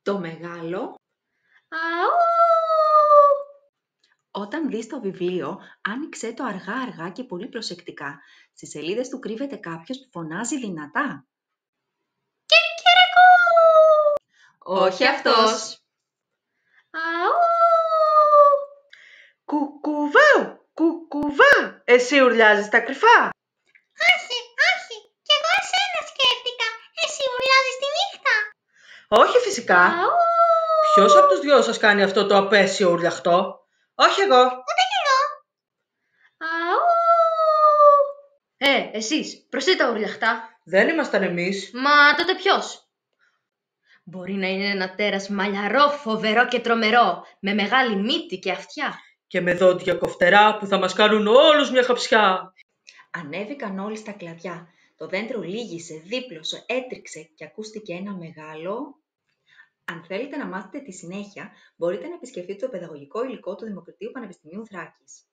Το μεγάλο. Αου! Όταν δεις το βιβλίο, άνοιξέ το αργά-αργά και πολύ προσεκτικά. Στις σελίδες του κρύβεται κάποιος που φωνάζει δυνατά. Κικυρικού! Όχι αυτός. Αου! Κουκουβάου, κουκουβά, εσύ ουρλιάζεις τα κρυφά. Όχι, όχι, κι εγώ εσένα σκέφτηκα. Εσύ ουρλιάζεις τη νύχτα. Όχι φυσικά. Αου! Ποιος από τους δυο σας κάνει αυτό το απέσιο ουρλιαχτό? Όχι εγώ. Ούτε κι εγώ. Αου! Εσείς, προσθέτε τα ουρλιαχτά. Δεν ήμασταν εμείς. Μα τότε ποιος? Μπορεί να είναι ένα τέρας μαλλιαρό, φοβερό και τρομερό, με μεγάλη μύτη και αυτιά. Και με δόντια κοφτερά που θα μας κάνουν όλους μια χαψιά. Ανέβηκαν όλοι στα κλαδιά. Το δέντρο λύγησε, δίπλωσε, έτριξε και ακούστηκε ένα μεγάλο... Αν θέλετε να μάθετε τη συνέχεια, μπορείτε να επισκεφτείτε το παιδαγωγικό υλικό του Δημοκρατίου Πανεπιστημίου Θράκης.